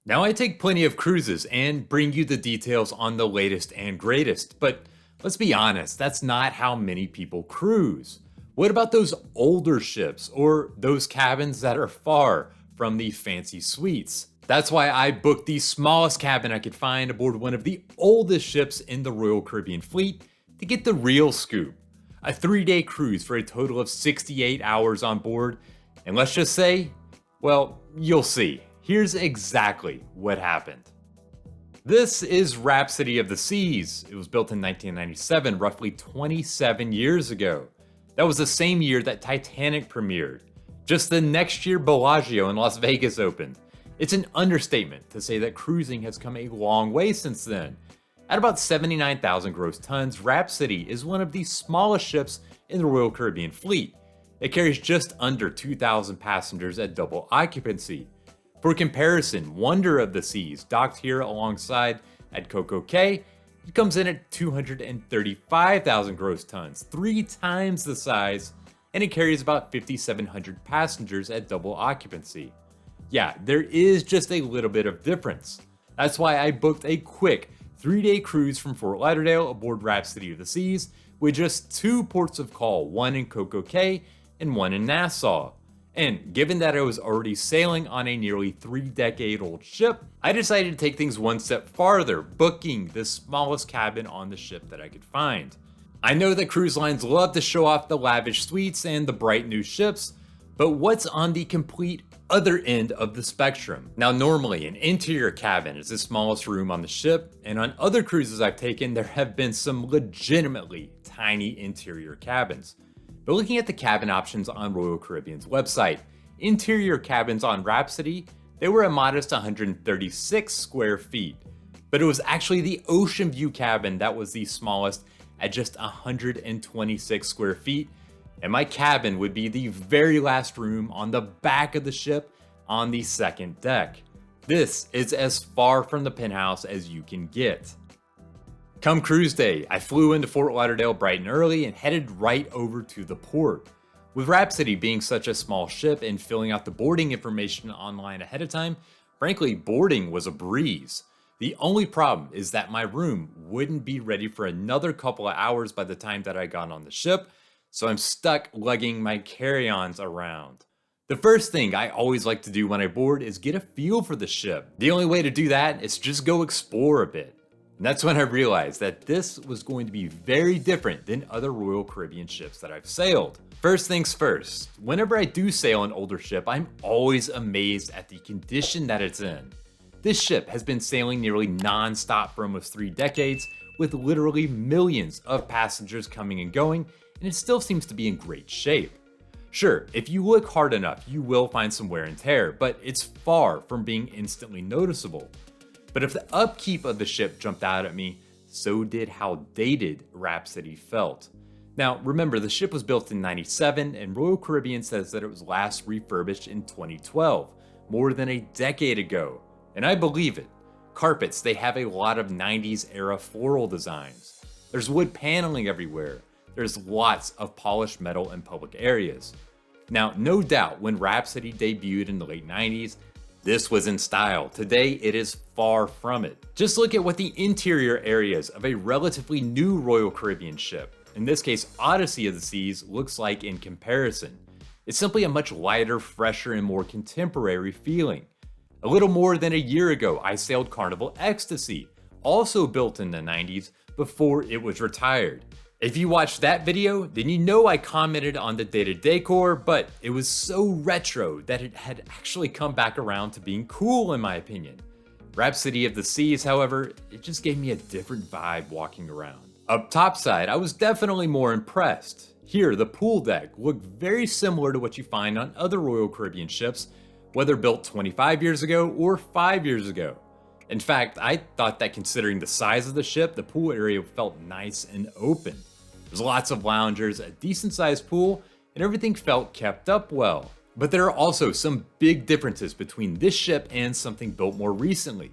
Now, I take plenty of cruises and bring you the details on the latest and greatest, but let's be honest, that's not how many people cruise. What about those older ships or those cabins that are far from the fancy suites? That's why I booked the smallest cabin I could find aboard one of the oldest ships in the Royal Caribbean fleet to get the real scoop. A 3-day cruise for a total of 68 hours on board, and let's just say, well, you'll see. Here's exactly what happened. This is Rhapsody of the Seas. It was built in 1997, roughly 27 years ago. That was the same year that Titanic premiered. Just the next year, Bellagio in Las Vegas opened. It's an understatement to say that cruising has come a long way since then. At about 79,000 gross tons, Rhapsody is one of the smallest ships in the Royal Caribbean fleet. It carries just under 2,000 passengers at double occupancy. For comparison, Wonder of the Seas, docked here alongside at Coco Cay, it comes in at 235,000 gross tons, 3 times the size, and it carries about 5,700 passengers at double occupancy. Yeah, there is just a little bit of difference. That's why I booked a quick 3-day cruise from Fort Lauderdale aboard Rhapsody of the Seas with just 2 ports of call, one in Coco Cay and one in Nassau. And given that I was already sailing on a nearly 3-decade-old ship, I decided to take things one step farther, booking the smallest cabin on the ship that I could find. I know that cruise lines love to show off the lavish suites and the bright new ships, but what's on the complete other end of the spectrum? Now, normally an interior cabin is the smallest room on the ship, and on other cruises I've taken, there have been some legitimately tiny interior cabins. But looking at the cabin options on Royal Caribbean's website, interior cabins on Rhapsody, they were a modest 136 square feet. But it was actually the ocean view cabin that was the smallest at just 126 square feet, and my cabin would be the very last room on the back of the ship on the second deck. This is as far from the penthouse as you can get. Come cruise day, I flew into Fort Lauderdale bright and early and headed right over to the port. With Rhapsody being such a small ship and filling out the boarding information online ahead of time, frankly, boarding was a breeze. The only problem is that my room wouldn't be ready for another couple of hours by the time that I got on the ship, so I'm stuck lugging my carry-ons around. The first thing I always like to do when I board is get a feel for the ship. The only way to do that is just go explore a bit. And that's when I realized that this was going to be very different than other Royal Caribbean ships that I've sailed. First things first, whenever I do sail an older ship, I'm always amazed at the condition that it's in. This ship has been sailing nearly non-stop for almost 3 decades, with literally millions of passengers coming and going, and it still seems to be in great shape. Sure, if you look hard enough, you will find some wear and tear, but it's far from being instantly noticeable. But if the upkeep of the ship jumped out at me, so did how dated Rhapsody felt. Now, remember, the ship was built in '97, and Royal Caribbean says that it was last refurbished in 2012, more than a decade ago. And I believe it. Carpets, they have a lot of 90s era floral designs. There's wood paneling everywhere. There's lots of polished metal in public areas. Now, no doubt, when Rhapsody debuted in the late 90s, this was in style. Today, it is far from it. Just look at what the interior areas of a relatively new Royal Caribbean ship, in this case Odyssey of the Seas, looks like in comparison. It's simply a much lighter, fresher, and more contemporary feeling. A little more than a year ago, I sailed Carnival Ecstasy, also built in the 90s, before it was retired. If you watched that video, then you know I commented on the dated decor, but it was so retro that it had actually come back around to being cool in my opinion. Rhapsody of the Seas, however, it just gave me a different vibe walking around. Up topside, I was definitely more impressed. Here, the pool deck looked very similar to what you find on other Royal Caribbean ships, whether built 25 years ago or 5 years ago. In fact, I thought that considering the size of the ship, the pool area felt nice and open. There's lots of loungers, a decent sized pool, and everything felt kept up well. But there are also some big differences between this ship and something built more recently.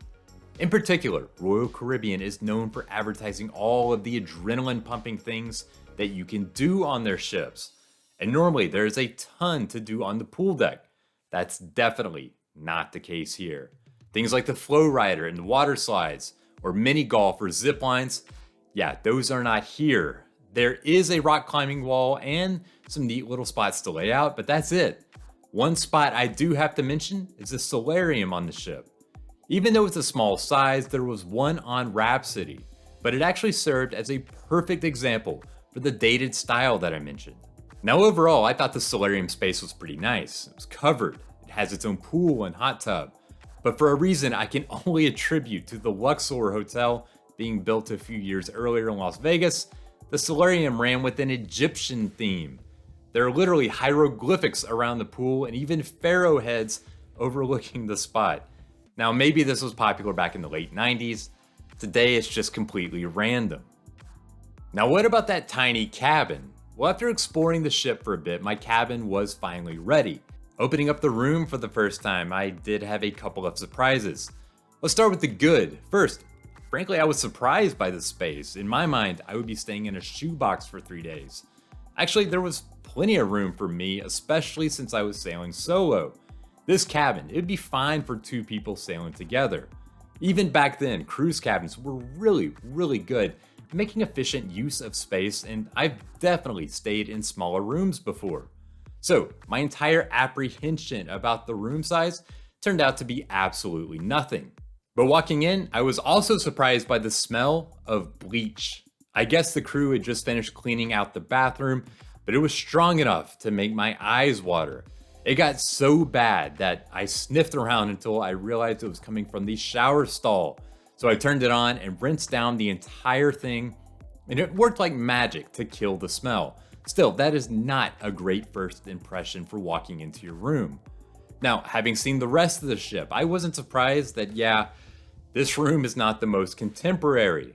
In particular, Royal Caribbean is known for advertising all of the adrenaline pumping things that you can do on their ships. And normally there is a ton to do on the pool deck. That's definitely not the case here. Things like the flow rider and the water slides, or mini golf or zip lines, yeah, those are not here. There is a rock climbing wall and some neat little spots to lay out, but that's it. One spot I do have to mention is the solarium on the ship. Even though it's a small size, there was one on Rhapsody, but it actually served as a perfect example for the dated style that I mentioned. Now overall, I thought the solarium space was pretty nice. It was covered, it has its own pool and hot tub, but for a reason I can only attribute to the Luxor Hotel being built a few years earlier in Las Vegas, the solarium ran with an Egyptian theme. There are literally hieroglyphics around the pool and even pharaoh heads overlooking the spot. Now maybe this was popular back in the late 90s, today it's just completely random. Now what about that tiny cabin? Well, after exploring the ship for a bit, my cabin was finally ready. Opening up the room for the first time, I did have a couple of surprises. Let's start with the good. First, frankly, I was surprised by the space. In my mind, I would be staying in a shoebox for 3 days. Actually, there was plenty of room for me, especially since I was sailing solo. This cabin, it'd be fine for 2 people sailing together. Even back then, cruise cabins were really good, making efficient use of space, and I've definitely stayed in smaller rooms before. So my entire apprehension about the room size turned out to be absolutely nothing. But walking in, I was also surprised by the smell of bleach. I guess the crew had just finished cleaning out the bathroom, but it was strong enough to make my eyes water. It got so bad that I sniffed around until I realized it was coming from the shower stall. So I turned it on and rinsed down the entire thing, and it worked like magic to kill the smell. Still, that is not a great first impression for walking into your room. Now, having seen the rest of the ship, I wasn't surprised that, yeah, this room is not the most contemporary.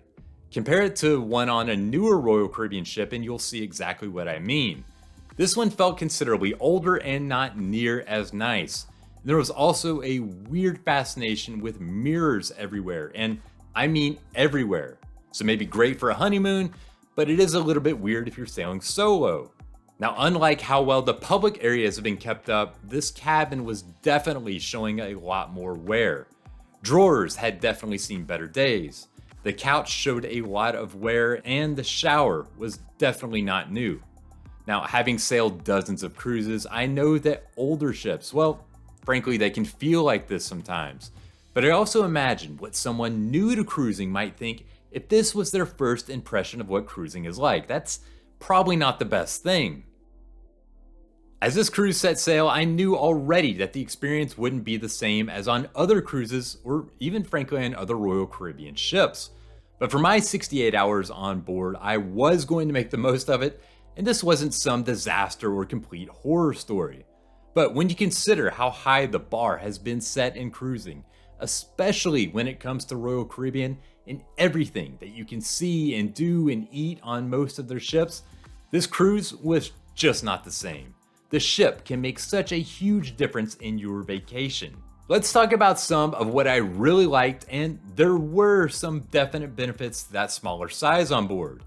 Compare it to one on a newer Royal Caribbean ship and you'll see exactly what I mean. This one felt considerably older and not near as nice. There was also a weird fascination with mirrors everywhere, and I mean everywhere. So maybe great for a honeymoon, but it is a little bit weird if you're sailing solo. Now, unlike how well the public areas have been kept up, this cabin was definitely showing a lot more wear. Drawers had definitely seen better days. The couch showed a lot of wear, and the shower was definitely not new. Now, having sailed dozens of cruises, I know that older ships, well, frankly, they can feel like this sometimes. But I also imagine what someone new to cruising might think if this was their first impression of what cruising is like. That's probably not the best thing. As this cruise set sail, I knew already that the experience wouldn't be the same as on other cruises or even frankly on other Royal Caribbean ships. But for my 68 hours on board, I was going to make the most of it, and this wasn't some disaster or complete horror story. But when you consider how high the bar has been set in cruising, especially when it comes to Royal Caribbean and everything that you can see and do and eat on most of their ships, this cruise was just not the same. The ship can make such a huge difference in your vacation. Let's talk about some of what I really liked, and there were some definite benefits to that smaller size on board.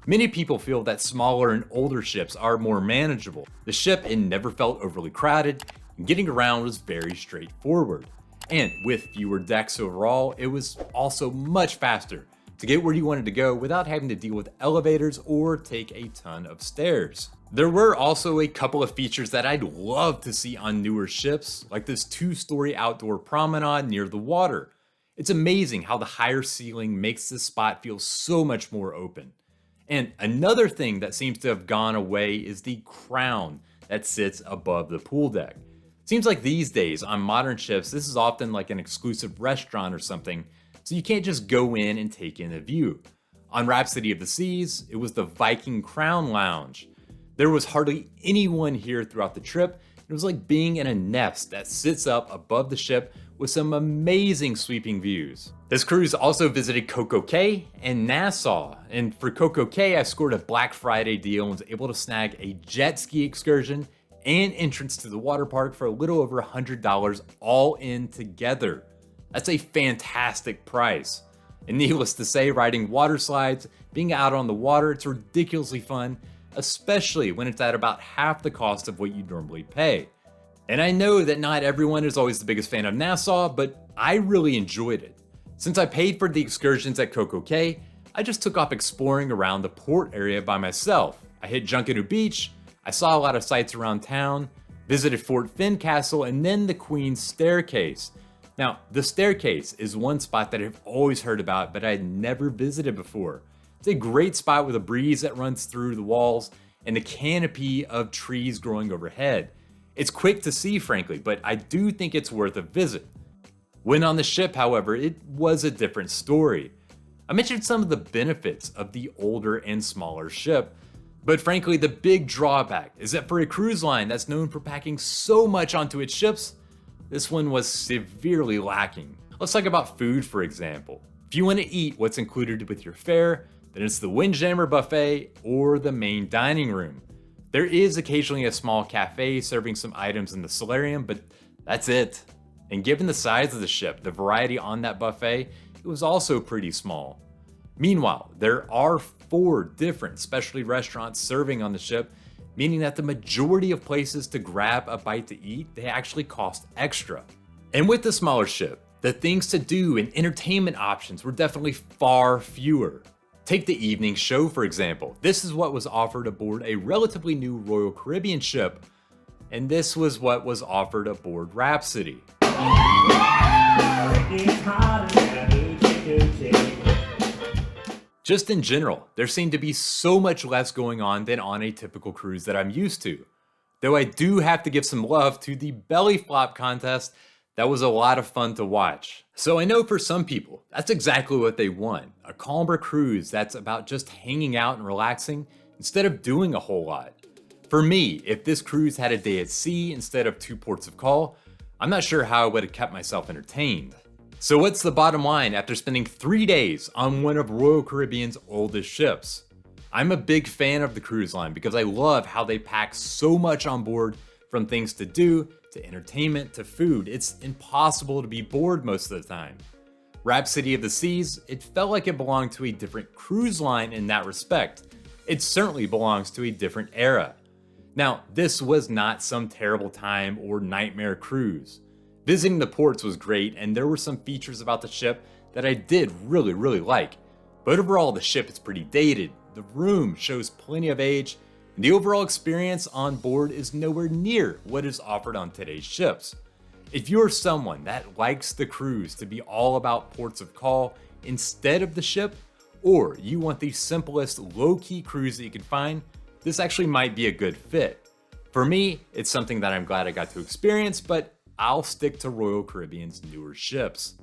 Many people feel that smaller and older ships are more manageable. The ship, it never felt overly crowded, and getting around was very straightforward. And with fewer decks overall, it was also much faster to get where you wanted to go without having to deal with elevators or take a ton of stairs. There were also a couple of features that I'd love to see on newer ships, like this 2-story outdoor promenade near the water. It's amazing how the higher ceiling makes this spot feel so much more open. And another thing that seems to have gone away is the crown that sits above the pool deck. Seems like these days on modern ships, this is often like an exclusive restaurant or something, so you can't just go in and take in a view. On Rhapsody of the Seas, it was the Viking Crown Lounge. There was hardly anyone here throughout the trip. It was like being in a nest that sits up above the ship with some amazing sweeping views. This cruise also visited Coco Cay and Nassau, and for Coco Cay I scored a Black Friday deal and was able to snag a jet ski excursion and entrance to the water park for a little over $100 all in together. That's a fantastic price. And needless to say, riding water slides, being out on the water, it's ridiculously fun, especially when it's at about half the cost of what you normally pay. And I know that not everyone is always the biggest fan of Nassau, but I really enjoyed it. Since I paid for the excursions at Coco Cay, I just took off exploring around the port area by myself. I hit Junkanoo Beach, I saw a lot of sights around town, visited Fort Finn Castle, and then the Queen's Staircase. Now, the Staircase is one spot that I've always heard about, but I had never visited before. It's a great spot with a breeze that runs through the walls and a canopy of trees growing overhead. It's quick to see, frankly, but I do think it's worth a visit. When on the ship, however, it was a different story. I mentioned some of the benefits of the older and smaller ship, but frankly, the big drawback is that for a cruise line that's known for packing so much onto its ships, this one was severely lacking. Let's talk about food, for example. If you want to eat what's included with your fare, then it's the Windjammer Buffet or the main dining room. There is occasionally a small cafe serving some items in the solarium, but that's it. And given the size of the ship, the variety on that buffet, it was also pretty small. Meanwhile, there are 4 different specialty restaurants serving on the ship, meaning that the majority of places to grab a bite to eat, they actually cost extra. And with the smaller ship, the things to do and entertainment options were definitely far fewer. Take the evening show, for example. This is what was offered aboard a relatively new Royal Caribbean ship, and this was what was offered aboard Rhapsody. Just in general, there seemed to be so much less going on than on a typical cruise that I'm used to. Though I do have to give some love to the belly flop contest. That was a lot of fun to watch. So I know for some people, that's exactly what they want. A calmer cruise that's about just hanging out and relaxing instead of doing a whole lot. For me, if this cruise had a day at sea instead of 2 ports of call, I'm not sure how I would have kept myself entertained. So what's the bottom line after spending 3 days on one of Royal Caribbean's oldest ships? I'm a big fan of the cruise line because I love how they pack so much on board, from things to do, to entertainment, to food. It's impossible to be bored most of the time. Rhapsody of the Seas, it felt like it belonged to a different cruise line in that respect. It certainly belongs to a different era. Now, this was not some terrible time or nightmare cruise. Visiting the ports was great, and there were some features about the ship that I did really like. But overall, the ship is pretty dated, the room shows plenty of age, and the overall experience on board is nowhere near what is offered on today's ships. If you're someone that likes the cruise to be all about ports of call instead of the ship, or you want the simplest low-key cruise that you can find, this actually might be a good fit. For me, it's something that I'm glad I got to experience, but I'll stick to Royal Caribbean's newer ships.